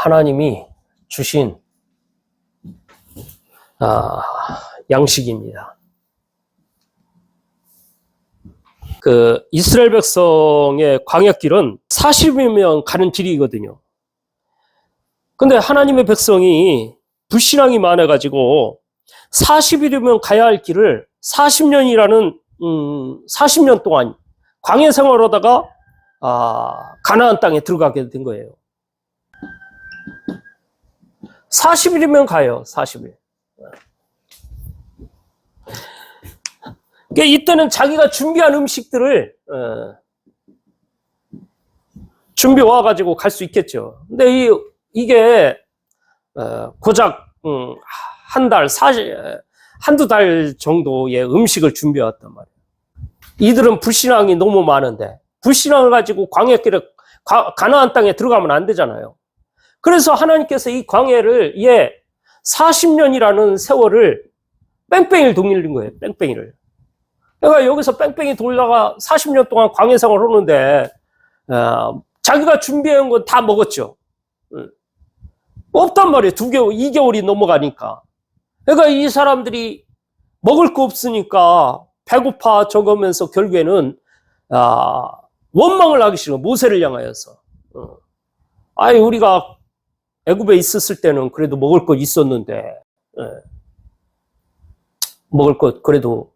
하나님이 주신 양식입니다. 그 이스라엘 백성의 광야길은 40일이면 가는 길이거든요. 근데 하나님의 백성이 불신앙이 많아가지고 40일이면 가야 할 길을 40년이라는 40년 동안 광야 생활하다가 가나안 땅에 들어가게 된 거예요. 40일이면 가요. 40일. 그러니까 이때는 자기가 준비한 음식들을 준비 와가지고 갈 수 있겠죠. 근데 이게 고작 한두 달 정도의 음식을 준비해 왔단 말이에요. 이들은 불신앙이 너무 많은데 불신앙을 가지고 광야길에 가나안 땅에 들어가면 안 되잖아요. 그래서 하나님께서 이 광야를 40년이라는 세월을 뺑뺑이를 돌리는 거예요. 뺑뺑이를. 그러니까 여기서 뺑뺑이 돌다가 40년 동안 광야 생활을 하는데 자기가 준비한 건 다 먹었죠. 없단 말이에요. 2개월이 넘어가니까. 그러니까 이 사람들이 먹을 거 없으니까 배고파 적으면서 결국에는 원망을 하기 싫어. 모세를 향하여서. 우리가 애굽에 있었을 때는 그래도 먹을 거 있었는데 먹을 것 그래도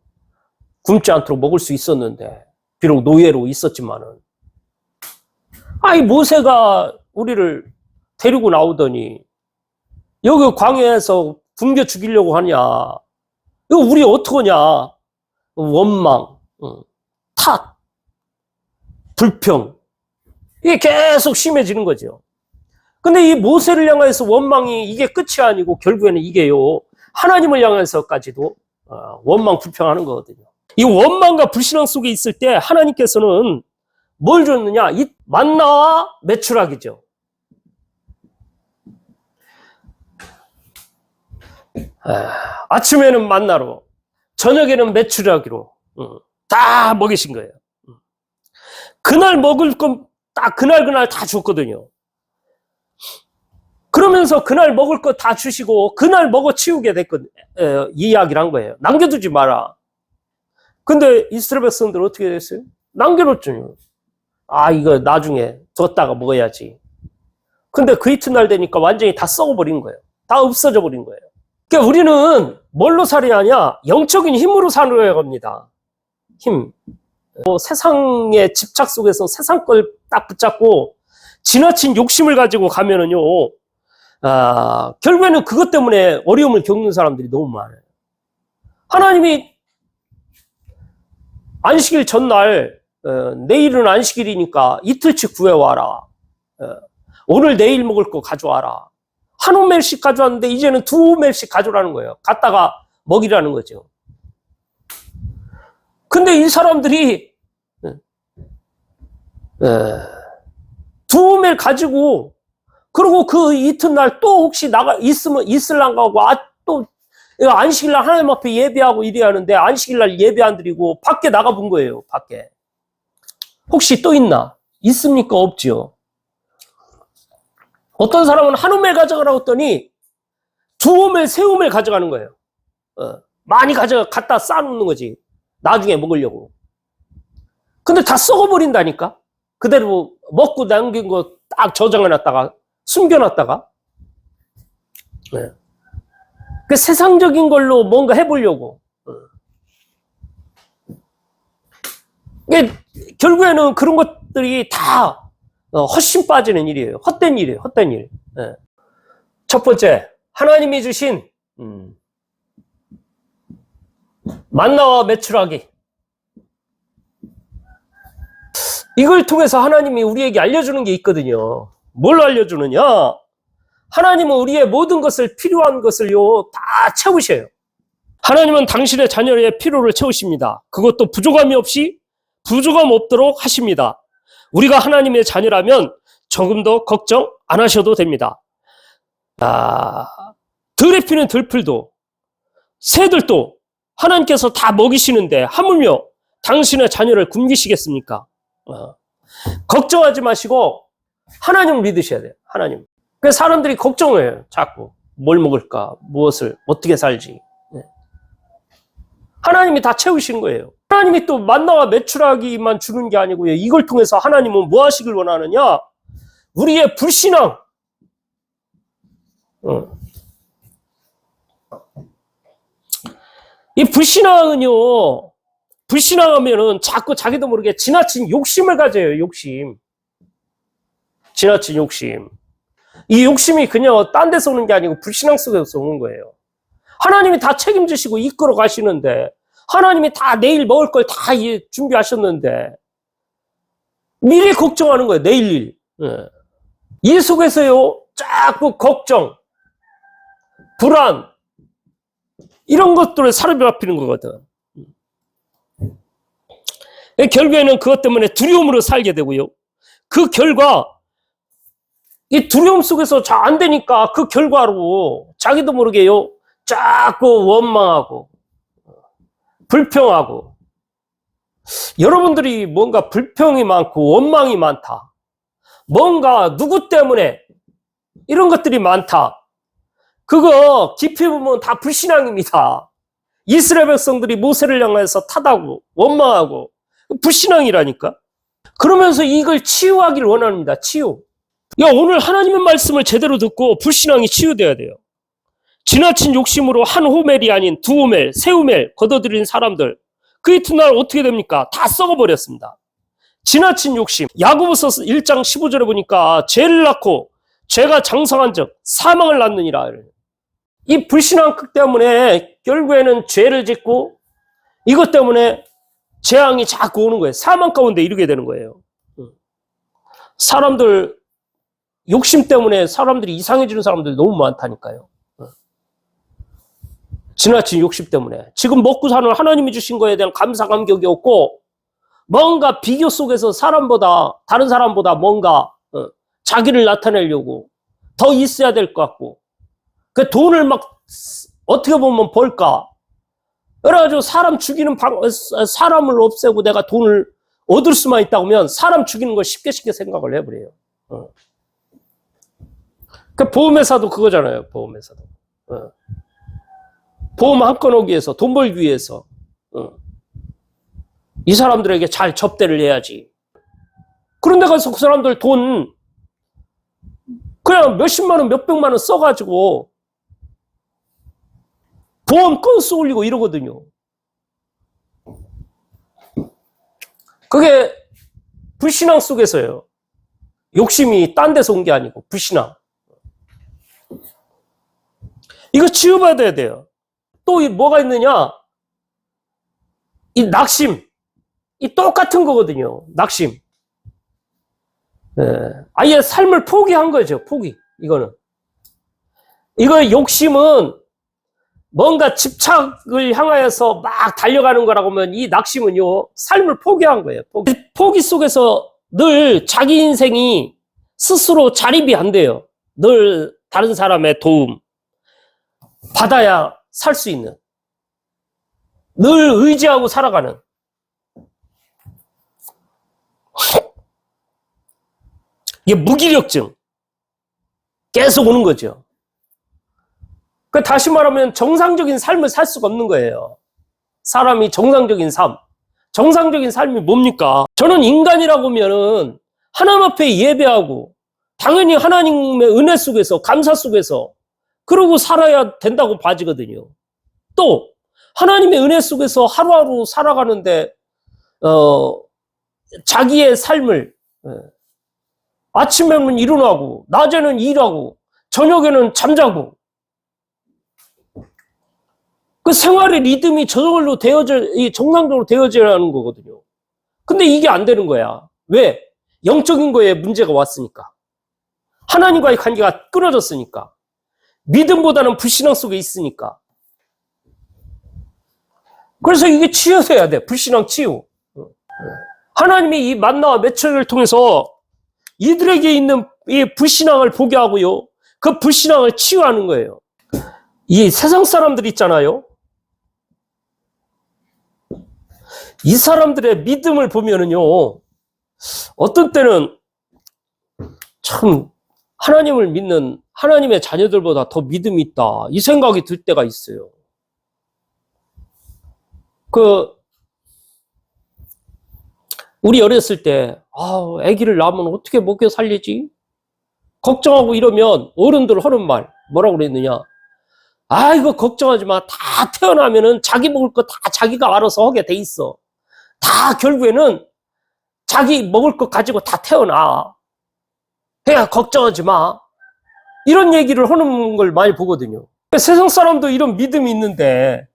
굶지 않도록 먹을 수 있었는데 비록 노예로 있었지만은 모세가 우리를 데리고 나오더니 여기 광야에서 굶겨 죽이려고 하냐. 이거 우리 어떡하냐. 원망, 탓, 불평. 이게 계속 심해지는 거죠. 근데 이 모세를 향해서 원망이 이게 끝이 아니고 결국에는 이게요. 하나님을 향해서까지도 원망, 불평하는 거거든요. 이 원망과 불신앙 속에 있을 때 하나님께서는 뭘 줬느냐? 이 만나와 메추라기죠. 아침에는 만나로, 저녁에는 메추라기로 다 먹이신 거예요. 그날 먹을 건 딱 그날 다 줬거든요. 그러면서 그날 먹을 거 다 주시고 그날 먹어 치우게 됐거든요. 이 이야기를 한 거예요. 남겨두지 마라. 근데 이스라엘 백성들 어떻게 됐어요? 남겨놓죠. 이거 나중에 뒀다가 먹어야지. 근데 그 이튿날 되니까 완전히 다 썩어버린 거예요. 다 없어져 버린 거예요. 그러니까 우리는 뭘로 살아야 하냐? 영적인 힘으로 살아야 합니다. 힘. 세상의 집착 속에서 세상 걸 딱 붙잡고 지나친 욕심을 가지고 가면은요, 결국에는 그것 때문에 어려움을 겪는 사람들이 너무 많아요. 하나님이 안식일 전날, 내일은 안식일이니까 이틀치 구해와라. 오늘 내일 먹을 거 가져와라. 한 오멜씩 가져왔는데 이제는 2오멜씩 가져오라는 거예요. 갖다가 먹이라는 거죠. 근데 이 사람들이 2오멜 가지고 그리고 그 이튿날 또 혹시 있을란가 하고 또 안식일날 하나님 앞에 예배하고 이래야 하는데 안식일날 예배 안 드리고 밖에 나가 본 거예요. 밖에. 혹시 또 있나? 있습니까? 없죠. 어떤 사람은 한 오멜 가져가라고 했더니 2오멜, 3오멜 가져가는 거예요. 많이 갖다 쌓아놓는 거지. 나중에 먹으려고. 근데 다 썩어버린다니까? 그대로 먹고 남긴 거 딱 저장해놨다가, 숨겨놨다가. 그 세상적인 걸로 뭔가 해보려고. 결국에는 그런 것들이 다 헛심 빠지는 일이에요. 헛된 일이에요. 헛된 일. 첫 번째, 하나님이 주신 만나와 메추라기. 이걸 통해서 하나님이 우리에게 알려주는 게 있거든요. 뭘 알려주느냐? 하나님은 우리의 모든 것을, 필요한 것을요, 다 채우셔요. 하나님은 당신의 자녀의 필요를 채우십니다. 그것도 부족함이 없이 부족함 없도록 하십니다. 우리가 하나님의 자녀라면 조금 더 걱정 안 하셔도 됩니다. 들에 피는 들풀도, 새들도 하나님께서 다 먹이시는데 하물며 당신의 자녀를 굶기시겠습니까? 걱정하지 마시고 하나님을 믿으셔야 돼요. 하나님. 그 사람들이 걱정해요. 자꾸 뭘 먹을까, 무엇을 어떻게 살지. 하나님이 다 채우시는 거예요. 하나님이 또 만나와 메추라기만 주는 게 아니고요. 이걸 통해서 하나님은 뭐 하시길 원하느냐? 우리의 불신앙. 이 불신앙은요, 불신앙하면은 자꾸 자기도 모르게 지나친 욕심을 가져요, 욕심. 지나친 욕심. 이 욕심이 그냥 딴 데서 오는 게 아니고 불신앙 속에서 오는 거예요. 하나님이 다 책임지시고 이끌어 가시는데, 하나님이 다 내일 먹을 걸 다 준비하셨는데, 미리 걱정하는 거예요, 내일 일. 이 속에서요, 자꾸 걱정, 불안, 이런 것들을 사로잡히는 거거든. 결국에는 그것 때문에 두려움으로 살게 되고요. 그 결과, 이 두려움 속에서 잘 안 되니까 그 결과로 자기도 모르게요, 자꾸 원망하고, 불평하고. 여러분들이 뭔가 불평이 많고 원망이 많다. 뭔가 누구 때문에 이런 것들이 많다. 그거 깊이 보면 다 불신앙입니다. 이스라엘 백성들이 모세를 향해서 타다고 원망하고 불신앙이라니까. 그러면서 이걸 치유하기를 원합니다. 치유. 오늘 하나님의 말씀을 제대로 듣고 불신앙이 치유돼야 돼요. 지나친 욕심으로 한 호멜이 아닌 두 호멜, 세 호멜 걷어들인 사람들, 그 이튿날 어떻게 됩니까? 다 썩어버렸습니다. 지나친 욕심. 야고보서 1장 15절에 보니까 죄를 낳고 죄가 장성한 적 사망을 낳느니라. 이 불신앙 때문에 결국에는 죄를 짓고 이것 때문에 재앙이 자꾸 오는 거예요. 사망 가운데 이르게 되는 거예요. 사람들 욕심 때문에 사람들이 이상해지는 사람들 너무 많다니까요. 지나친 욕심 때문에. 지금 먹고 사는 하나님이 주신 거에 대한 감사 감격이 없고 뭔가 비교 속에서 사람보다 다른 사람보다 뭔가 자기를 나타내려고 더 있어야 될 것 같고 그 돈을 막 어떻게 보면 벌까. 그래가지고 사람 죽이는 사람을 없애고 내가 돈을 얻을 수만 있다고 하면 사람 죽이는 걸 쉽게 생각을 해버려요. 그 보험회사도 그거잖아요. 보험회사도. 보험 한 건 오기 위해서, 돈 벌기 위해서 이 사람들에게 잘 접대를 해야지. 그런데 가서 그 사람들 돈 그냥 몇십만 원, 몇백만 원 써가지고 보험 건수 올리고 이러거든요. 그게 불신앙 속에서요. 욕심이 딴 데서 온 게 아니고 불신앙. 이거 치유받아야 돼요. 또 뭐가 있느냐? 이 낙심. 이 똑같은 거거든요. 낙심. 아예 삶을 포기한 거죠. 포기. 이거는. 이거 욕심은 뭔가 집착을 향하여서 막 달려가는 거라고 하면 이 낙심은요. 삶을 포기한 거예요. 포기 속에서 늘 자기 인생이 스스로 자립이 안 돼요. 늘 다른 사람의 도움 받아야 살 수 있는. 늘 의지하고 살아가는. 이게 무기력증. 계속 오는 거죠. 그 다시 말하면 정상적인 삶을 살 수가 없는 거예요. 사람이 정상적인 삶. 정상적인 삶이 뭡니까? 저는 인간이라고 하면은 하나님 앞에 예배하고 당연히 하나님의 은혜 속에서 감사 속에서 그러고 살아야 된다고 봐지거든요. 또 하나님의 은혜 속에서 하루하루 살아가는데 자기의 삶을 아침에는 일어나고 낮에는 일하고 저녁에는 잠자고 그 생활의 리듬이 저절로 정상적으로 되어져야 하는 거거든요. 근데 이게 안 되는 거야. 왜? 영적인 거에 문제가 왔으니까. 하나님과의 관계가 끊어졌으니까. 믿음보다는 불신앙 속에 있으니까. 그래서 이게 치유돼야 돼. 불신앙 치유. 하나님이 이 만나와 메추라기를 통해서 이들에게 있는 이 불신앙을 보게 하고요. 그 불신앙을 치유하는 거예요. 이 세상 사람들 있잖아요. 이 사람들의 믿음을 보면은요. 어떤 때는 참 하나님을 믿는 하나님의 자녀들보다 더 믿음이 있다. 이 생각이 들 때가 있어요. 우리 어렸을 때, 아기를 낳으면 어떻게 먹여 살리지? 걱정하고 이러면 어른들 하는 말, 뭐라고 그랬느냐? 이거 걱정하지 마. 다 태어나면은 자기 먹을 거 다 자기가 알아서 하게 돼 있어. 다 결국에는 자기 먹을 것 가지고 다 태어나. 그냥 걱정하지 마. 이런 얘기를 하는 걸 많이 보거든요. 세상 사람도 이런 믿음이 있는데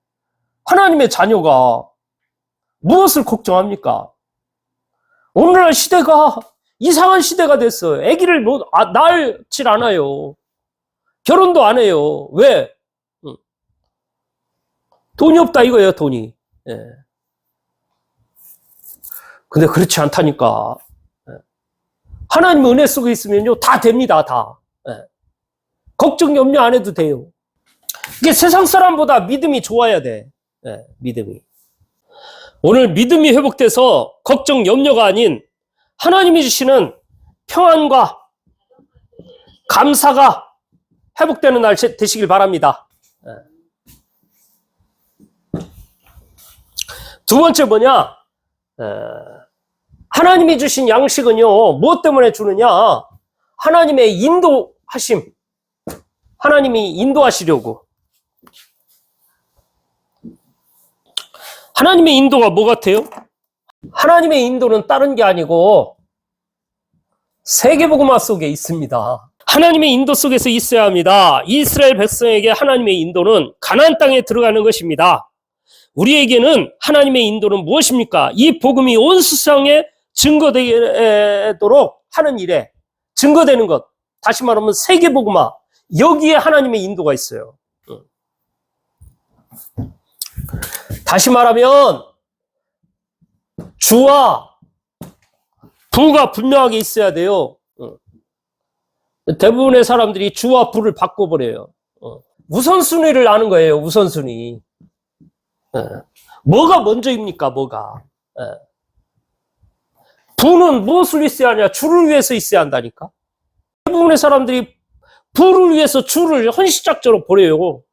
하나님의 자녀가 무엇을 걱정합니까? 오늘날 시대가 이상한 시대가 됐어요. 아기를 낳질 않아요. 결혼도 안 해요. 왜? 돈이 없다 이거예요, 돈이. 예. 근데 그렇지 않다니까. 예. 하나님의 은혜 속에 있으면요, 다 됩니다, 다. 예. 걱정, 염려 안 해도 돼요. 이게 세상 사람보다 믿음이 좋아야 돼. 예, 믿음이. 오늘 믿음이 회복돼서 걱정, 염려가 아닌 하나님이 주시는 평안과 감사가 회복되는 날 되시길 바랍니다. 두 번째 뭐냐? 하나님이 주신 양식은요, 무엇 때문에 주느냐? 하나님의 인도하심. 하나님이 인도하시려고. 하나님의 인도가 뭐 같아요? 하나님의 인도는 다른 게 아니고 세계복음화 속에 있습니다. 하나님의 인도 속에서 있어야 합니다. 이스라엘 백성에게 하나님의 인도는 가나안 땅에 들어가는 것입니다. 우리에게는 하나님의 인도는 무엇입니까? 이 복음이 온 세상에 증거되도록 하는 일에 증거되는 것. 다시 말하면 세계복음화. 여기에 하나님의 인도가 있어요. 다시 말하면 주와 부가 분명하게 있어야 돼요. 대부분의 사람들이 주와 부를 바꿔버려요. 우선순위를 아는 거예요. 우선순위. 뭐가 먼저입니까? 뭐가. 부는 무엇을 있어야 하냐? 주를 위해서 있어야 한다니까. 대부분의 사람들이 부를 위해서 주를 헌시작적으로 버려요.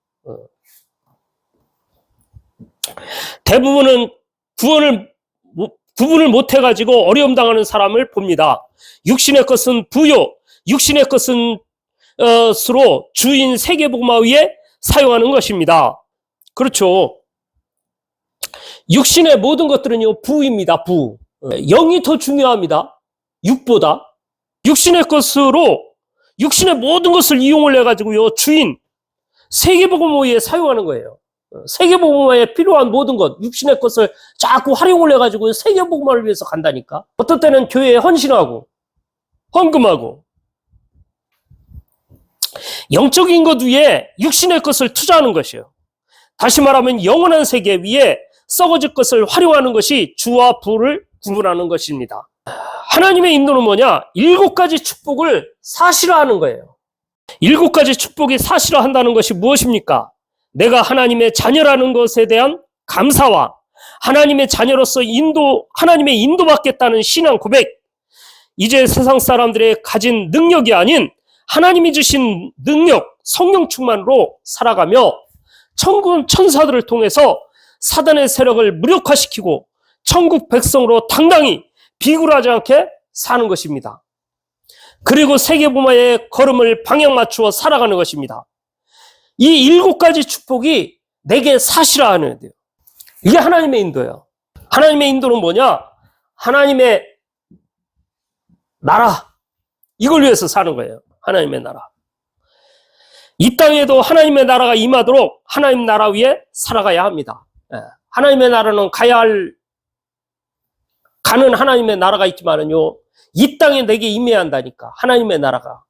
대부분은 구분을 못해가지고 어려움 당하는 사람을 봅니다. 육신의 것은 부요, 육신의 것은 스로 주인 세계복음화 위에 사용하는 것입니다. 그렇죠. 육신의 모든 것들은요, 부입니다. 부. 영이 더 중요합니다. 육보다. 육신의 것으로 육신의 모든 것을 이용을 해가지고요, 주인 세계복음화 위에 사용하는 거예요. 세계복음화에 필요한 모든 것, 육신의 것을 자꾸 활용을 해가지고 세계복음화를 위해서 간다니까. 어떤 때는 교회에 헌신하고 헌금하고 영적인 것 위에 육신의 것을 투자하는 것이에요. 다시 말하면 영원한 세계 위에 썩어질 것을 활용하는 것이 주와 부를 구분하는 것입니다. 하나님의 인도는 뭐냐? 7가지 축복을 사실화하는 거예요. 7가지 축복이 사실화한다는 것이 무엇입니까? 내가 하나님의 자녀라는 것에 대한 감사와 하나님의 자녀로서 하나님의 인도받겠다는 신앙 고백. 이제 세상 사람들의 가진 능력이 아닌 하나님이 주신 능력, 성령 충만으로 살아가며 천군 천사들을 통해서 사단의 세력을 무력화시키고 천국 백성으로 당당히 비굴하지 않게 사는 것입니다. 그리고 세계복음화의 걸음을 방향 맞추어 살아가는 것입니다. 이 7가지 축복이 내게 사실화하는 돼요. 이게 하나님의 인도예요. 하나님의 인도는 뭐냐? 하나님의 나라. 이걸 위해서 사는 거예요. 하나님의 나라. 이 땅에도 하나님의 나라가 임하도록 하나님 나라 위에 살아가야 합니다. 하나님의 나라는 가는 하나님의 나라가 있지만은요, 이 땅에 내게 임해야 한다니까. 하나님의 나라가.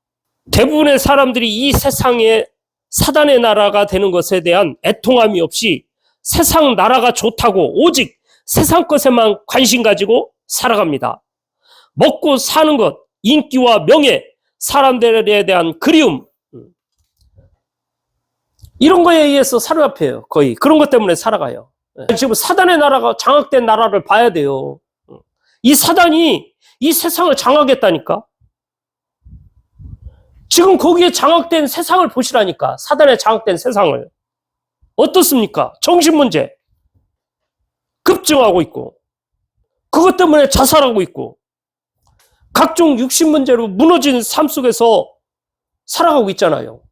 대부분의 사람들이 이 세상에 사단의 나라가 되는 것에 대한 애통함이 없이 세상 나라가 좋다고 오직 세상 것에만 관심 가지고 살아갑니다. 먹고 사는 것, 인기와 명예, 사람들에 대한 그리움, 이런 거에 의해서 사로잡혀요. 거의 그런 것 때문에 살아가요. 지금 사단의 나라가 장악된 나라를 봐야 돼요. 이 사단이 이 세상을 장악했다니까. 지금 거기에 장악된 세상을 보시라니까. 사단에 장악된 세상을. 어떻습니까? 정신문제 급증하고 있고, 그것 때문에 자살하고 있고, 각종 육신문제로 무너진 삶 속에서 살아가고 있잖아요.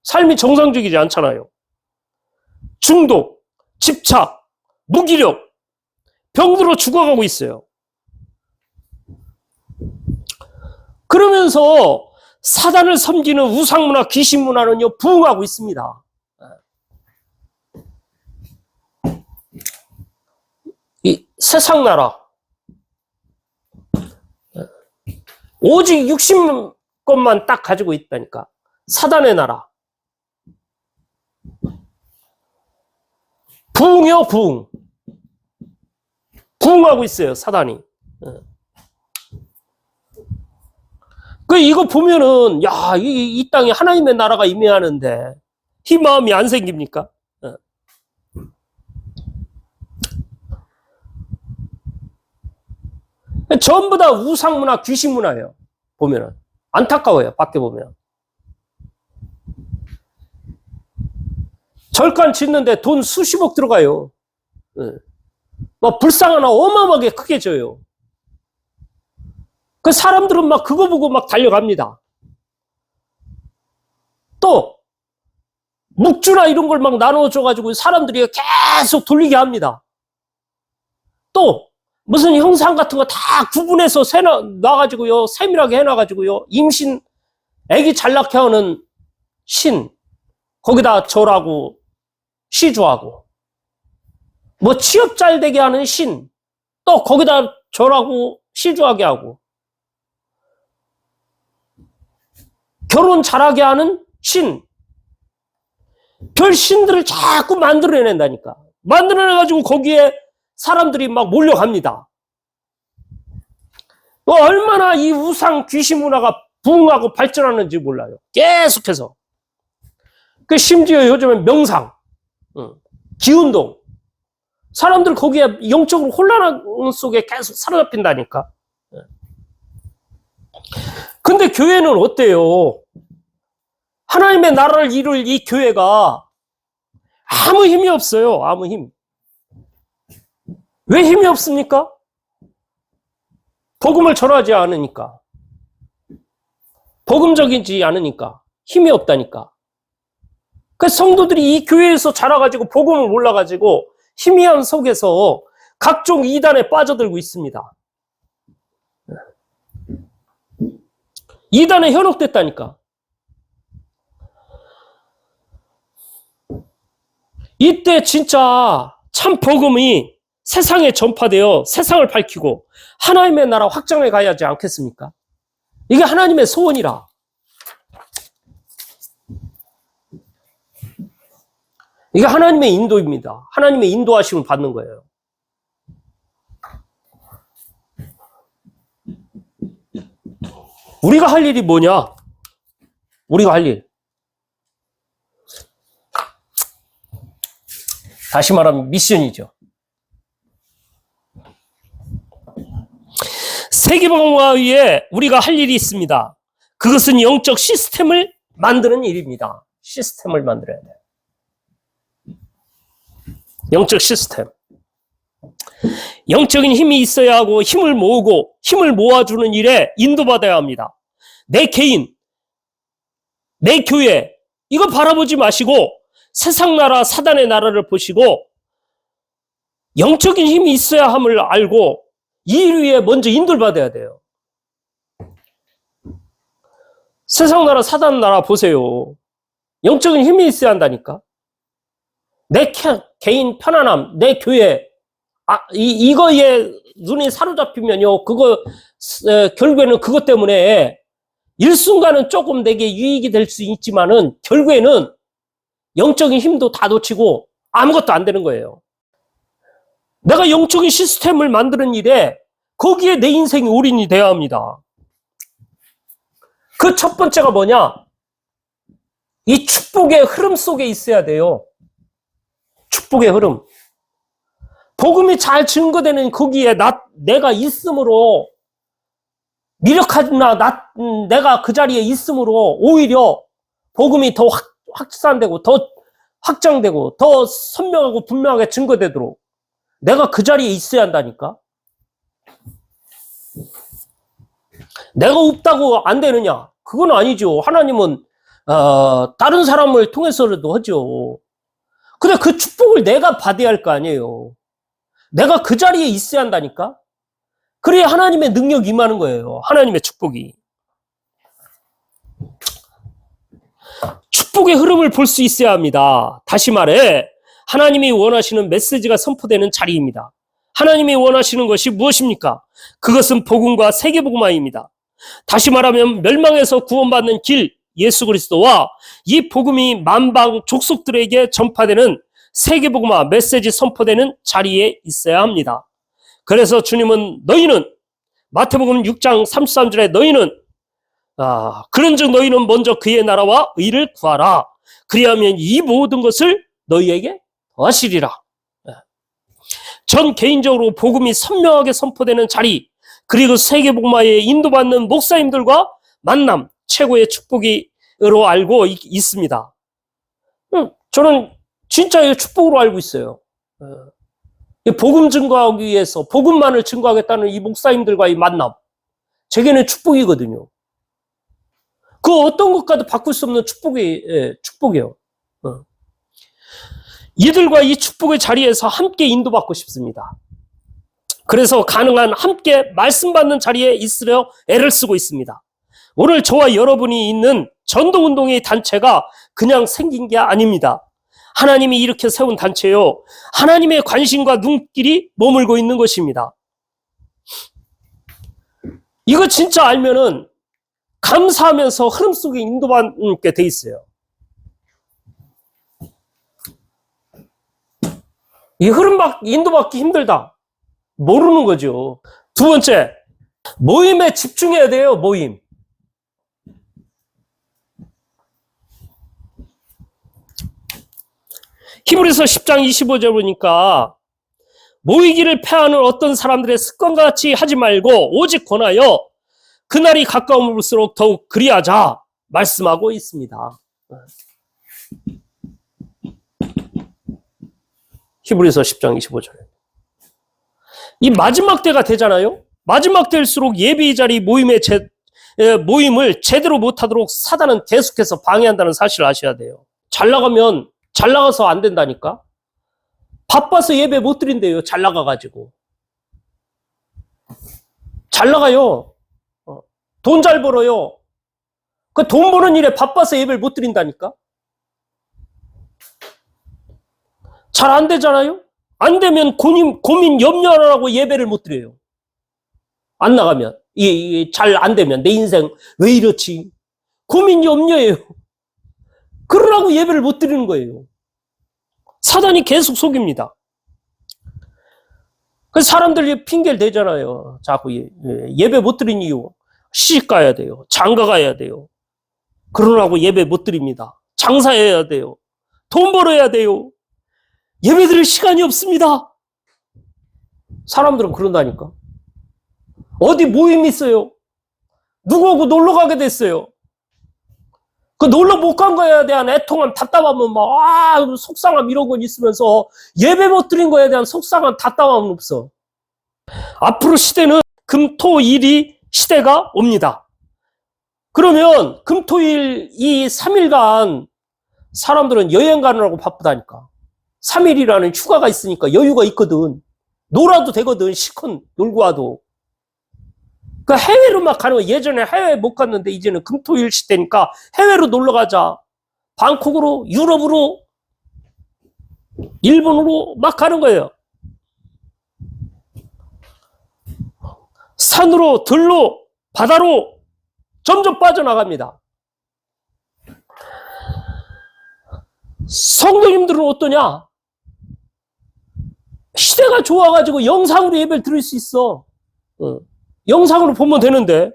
삶이 정상적이지 않잖아요. 중독, 집착, 무기력, 병들어 죽어가고 있어요. 그러면서 사단을 섬기는 우상문화, 귀신문화는요, 부흥하고 있습니다. 이 세상 나라, 오직 육신 것만 딱 가지고 있다니까. 사단의 나라. 부흥이요, 부흥. 부흥하고 있어요, 사단이. 이거 보면은, 야, 이 땅에 하나님의 나라가 임해하는데, 이 마음이 안 생깁니까? 전부 다 우상문화, 귀신문화예요. 보면은. 안타까워요, 밖에 보면. 절간 짓는데 돈 수십억 들어가요. 막 불상 하나 어마어마하게 크게 져요. 그 사람들은 막 그거 보고 막 달려갑니다. 또 묵주나 이런 걸 막 나눠줘가지고 사람들이 계속 돌리게 합니다. 또 무슨 형상 같은 거 다 구분해서 놔가지고요, 세밀하게 해놔가지고요, 임신 애기 잘 낳게 하는 신 거기다 절하고 시주하고, 뭐 취업 잘 되게 하는 신 또 거기다 절하고 시주하게 하고, 결혼 잘하게 하는 신, 별 신들을 자꾸 만들어낸다니까. 만들어내가지고 거기에 사람들이 막 몰려갑니다. 얼마나 이 우상 귀신 문화가 부흥하고 발전하는지 몰라요. 계속해서. 심지어 요즘엔 명상, 기운동, 사람들 거기에 영적으로 혼란 속에 계속 사로잡힌다니까. 근데 교회는 어때요? 하나님의 나라를 이룰 이 교회가 아무 힘이 없어요. 아무 힘. 왜 힘이 없습니까? 복음을 전하지 않으니까. 복음적이지 않으니까. 힘이 없다니까. 그래서 성도들이 이 교회에서 자라가지고 복음을 몰라가지고 희미한 속에서 각종 이단에 빠져들고 있습니다. 이단에 현혹됐다니까. 이때 진짜 참 복음이 세상에 전파되어 세상을 밝히고 하나님의 나라 확장해 가야 하지 않겠습니까? 이게 하나님의 소원이라. 이게 하나님의 인도입니다. 하나님의 인도하심을 받는 거예요. 우리가 할 일이 뭐냐? 우리가 할 일. 다시 말하면 미션이죠. 세계복음화위에 우리가 할 일이 있습니다. 그것은 영적 시스템을 만드는 일입니다. 시스템을 만들어야 돼요. 영적 시스템. 영적인 힘이 있어야 하고 힘을 모으고 힘을 모아주는 일에 인도받아야 합니다. 내 개인, 내 교회, 이거 바라보지 마시고 세상 나라, 사단의 나라를 보시고 영적인 힘이 있어야 함을 알고 이 일 위에 먼저 인도를 받아야 돼요. 세상 나라, 사단 나라 보세요. 영적인 힘이 있어야 한다니까. 내 개인 편안함, 내 교회, 이거에 눈이 사로잡히면요, 결국에는 그것 때문에 일순간은 조금 내게 유익이 될 수 있지만은, 결국에는 영적인 힘도 다 놓치고 아무것도 안 되는 거예요. 내가 영적인 시스템을 만드는 일에 거기에 내 인생이 올인이 돼야 합니다. 그 첫 번째가 뭐냐? 이 축복의 흐름 속에 있어야 돼요. 축복의 흐름. 복음이 잘 증거되는 거기에 내가 있음으로 미력하나 내가 그 자리에 있으므로 오히려 복음이 더 확산되고 더 확장되고 더 선명하고 분명하게 증거되도록 내가 그 자리에 있어야 한다니까. 내가 없다고 안 되느냐? 그건 아니죠. 하나님은 다른 사람을 통해서라도 하죠. 근데 그 축복을 내가 받아야 할 거 아니에요. 내가 그 자리에 있어야 한다니까. 그래야 하나님의 능력이 임하는 거예요. 하나님의 축복이. 축복의 흐름을 볼 수 있어야 합니다. 다시 말해 하나님이 원하시는 메시지가 선포되는 자리입니다. 하나님이 원하시는 것이 무엇입니까? 그것은 복음과 세계복음화입니다. 다시 말하면 멸망에서 구원받는 길 예수 그리스도와 이 복음이 만방 족속들에게 전파되는 세계복음화 메시지 선포되는 자리에 있어야 합니다. 그래서 주님은 너희는 마태복음 6장 33절에 너희는 그런즉 너희는 먼저 그의 나라와 의를 구하라. 그리하면 이 모든 것을 너희에게 더하시리라. 전 개인적으로 복음이 선명하게 선포되는 자리 그리고 세계복음화에 인도받는 목사님들과 만남 최고의 축복으로 알고 있습니다. 저는 진짜 이 축복으로 알고 있어요. 복음 증거하기 위해서 복음만을 증거하겠다는 이 목사님들과의 만남 제게는 축복이거든요. 그 어떤 것과도 바꿀 수 없는 축복이에요. 이들과 이 축복의 자리에서 함께 인도받고 싶습니다. 그래서 가능한 함께 말씀 받는 자리에 있으려 애를 쓰고 있습니다. 오늘 저와 여러분이 있는 전도운동의 단체가 그냥 생긴 게 아닙니다. 하나님이 이렇게 세운 단체요. 하나님의 관심과 눈길이 머물고 있는 것입니다. 이거 진짜 알면은 감사하면서 흐름 속에 인도받게 돼 있어요. 이 흐름 인도받기 힘들다. 모르는 거죠. 두 번째, 모임에 집중해야 돼요. 모임. 히브리서 10장 25절 보니까 모이기를 패하는 어떤 사람들의 습관과 같이 하지 말고 오직 권하여 그날이 가까움일수록 더욱 그리하자 말씀하고 있습니다. 히브리서 10장 25절. 이 마지막 때가 되잖아요. 마지막 때일수록 예배의 자리 모임을 제대로 못하도록 사단은 계속해서 방해한다는 사실을 아셔야 돼요. 잘 나가서 안 된다니까. 바빠서 예배 못 드린대요. 잘 나가가지고. 잘 나가요. 돈 잘 벌어요. 그 돈 버는 일에 바빠서 예배를 못 드린다니까. 잘 안 되잖아요. 안 되면 고민 염려하라고 예배를 못 드려요. 안 나가면. 잘 안 되면 내 인생 왜 이렇지? 고민 염려예요. 그러라고 예배를 못 드리는 거예요. 사단이 계속 속입니다. 그래서 사람들이 핑계를 대잖아요. 자꾸 예배 못 드린 이유. 시집 가야 돼요. 장가 가야 돼요. 그러라고 예배 못 드립니다. 장사해야 돼요. 돈 벌어야 돼요. 예배 드릴 시간이 없습니다. 사람들은 그런다니까. 어디 모임 있어요. 누구하고 놀러 가게 됐어요. 그 놀러 못 간 거에 대한 애통함, 답답함은 속상함 이런 건 있으면서 예배 못 드린 거에 대한 속상함, 답답함은 없어. 앞으로 시대는 금토일이 시대가 옵니다. 그러면 금토일 이 3일간 사람들은 여행 가느라고 바쁘다니까. 3일이라는 휴가가 있으니까 여유가 있거든. 놀아도 되거든. 실컷 놀고 와도. 그 해외로 막 가는 거. 예전에 해외 못 갔는데 이제는 금토일 시대니까 해외로 놀러 가자. 방콕으로, 유럽으로, 일본으로 막 가는 거예요. 산으로, 들로, 바다로 점점 빠져나갑니다. 성도님들은 어떠냐? 시대가 좋아가지고 영상으로 예배를 들을 수 있어. 영상으로 보면 되는데.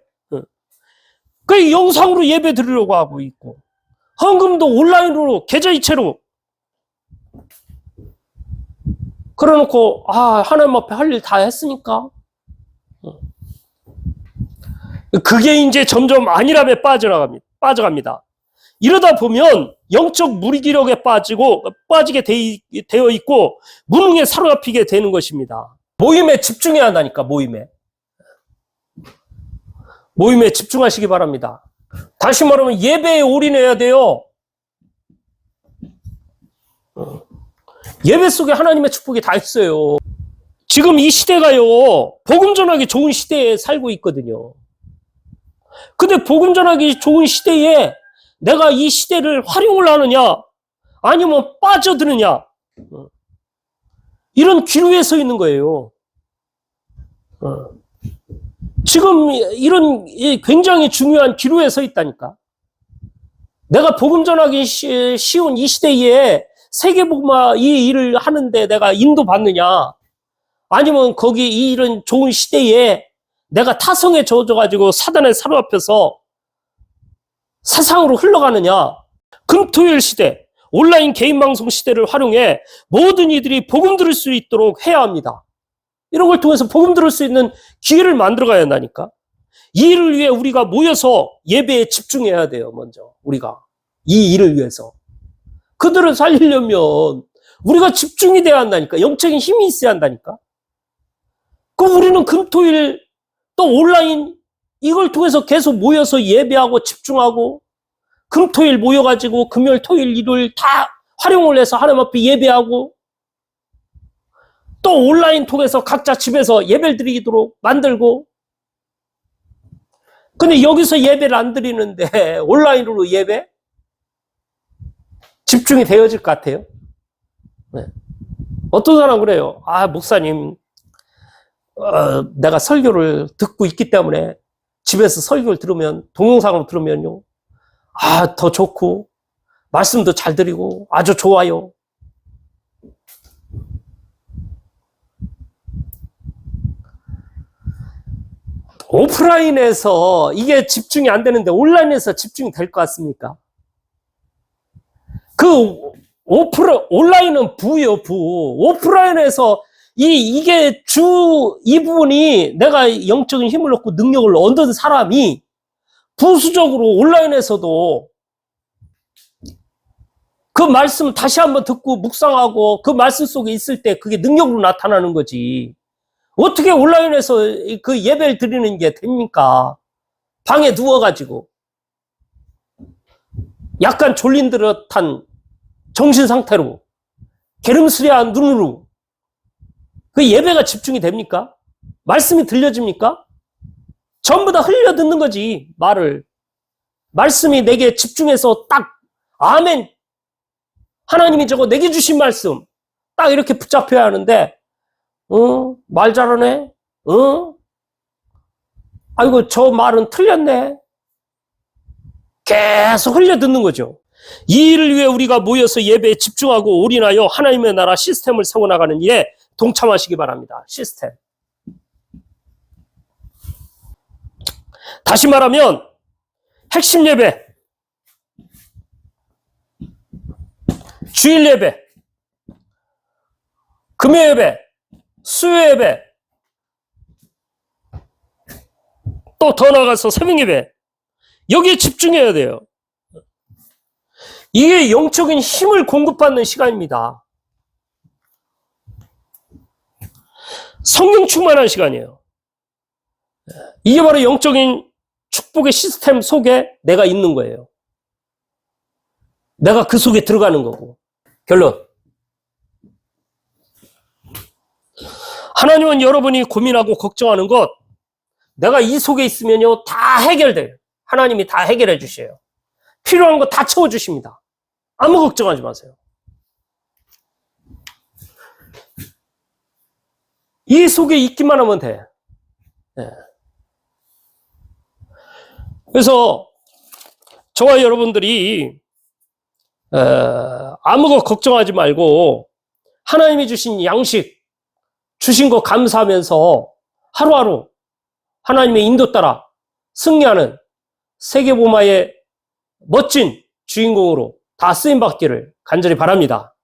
그 영상으로 예배 드리려고 하고 있고. 헌금도 온라인으로, 계좌이체로. 그래놓고, 하나님 앞에 할 일 다 했으니까. 그게 이제 점점 안일함에 빠져갑니다. 이러다 보면 영적 무기력에 빠지게 되어 있고 무능에 사로잡히게 되는 것입니다. 모임에 집중해야 한다니까, 모임에 집중하시기 바랍니다. 다시 말하면 예배에 올인해야 돼요. 예배 속에 하나님의 축복이 다 있어요. 지금 이 시대가요, 복음 전하기 좋은 시대에 살고 있거든요. 근데 복음 전하기 좋은 시대에 내가 이 시대를 활용을 하느냐, 아니면 빠져드느냐, 이런 기로에 서 있는 거예요. 지금 이런 굉장히 중요한 기로에 서 있다니까. 내가 복음 전하기 쉬운 이 시대에 세계복음화 이 일을 하는데 내가 인도받느냐, 아니면 거기 이 이런 좋은 시대에 내가 타성에 젖어가지고 사단에 사로잡혀서 세상으로 흘러가느냐. 금토일 시대, 온라인 개인 방송 시대를 활용해 모든 이들이 복음 들을 수 있도록 해야 합니다. 이런 걸 통해서 복음 들을 수 있는 기회를 만들어 가야 한다니까. 이 일을 위해 우리가 모여서 예배에 집중해야 돼요. 먼저 우리가 이 일을 위해서 그들을 살리려면 우리가 집중이 돼야 한다니까. 영적인 힘이 있어야 한다니까. 그럼 우리는 금토일 또 온라인 이걸 통해서 계속 모여서 예배하고 집중하고, 금토일 모여가지고 금요일 토요일 일요일 다 활용을 해서 하나님 앞에 예배하고, 또 온라인 통해서 각자 집에서 예배를 드리도록 만들고. 근데 여기서 예배를 안 드리는데 온라인으로 예배? 집중이 되어질 것 같아요? 네. 어떤 사람은 그래요. 아, 목사님, 내가 설교를 듣고 있기 때문에 집에서 설교를 들으면, 동영상으로 들으면요, 아, 더 좋고 말씀도 잘 드리고 아주 좋아요. 오프라인에서 이게 집중이 안 되는데 온라인에서 집중이 될 것 같습니까? 온라인은 부예요, 부. 오프라인에서 이게 이 부분이 내가 영적인 힘을 얻고 능력을 얻은 사람이 부수적으로 온라인에서도 그 말씀 다시 한번 듣고 묵상하고 그 말씀 속에 있을 때 그게 능력으로 나타나는 거지. 어떻게 온라인에서 그 예배를 드리는 게 됩니까? 방에 누워가지고 약간 졸린 듯한 정신 상태로 게름스레한 눈으로 그 예배가 집중이 됩니까? 말씀이 들려집니까? 전부 다 흘려 듣는 거지, 말을. 말씀이 내게 집중해서 딱 아멘, 하나님이 저거 내게 주신 말씀 딱 이렇게 붙잡혀야 하는데, 말 잘하네, 아이고 저 말은 틀렸네, 계속 흘려 듣는 거죠. 이 일을 위해 우리가 모여서 예배에 집중하고 올인하여 하나님의 나라 시스템을 세워나가는 일에 동참하시기 바랍니다. 시스템. 다시 말하면 핵심 예배, 주일 예배, 금요 예배, 수요 예배, 또 더 나아가서 새벽 예배, 여기에 집중해야 돼요. 이게 영적인 힘을 공급받는 시간입니다. 성령 충만한 시간이에요. 이게 바로 영적인 축복의 시스템 속에 내가 있는 거예요. 내가 그 속에 들어가는 거고. 결론. 하나님은 여러분이 고민하고 걱정하는 것, 내가 이 속에 있으면요, 다 해결돼요. 하나님이 다 해결해 주셔요. 필요한 거 다 채워주십니다. 아무 걱정하지 마세요. 이 속에 있기만 하면 돼. 네. 그래서 저와 여러분들이 아무 것 걱정하지 말고 하나님이 주신 양식, 주신 거 감사하면서 하루하루 하나님의 인도 따라 승리하는 세계복음화의 멋진 주인공으로 다 쓰임받기를 간절히 바랍니다.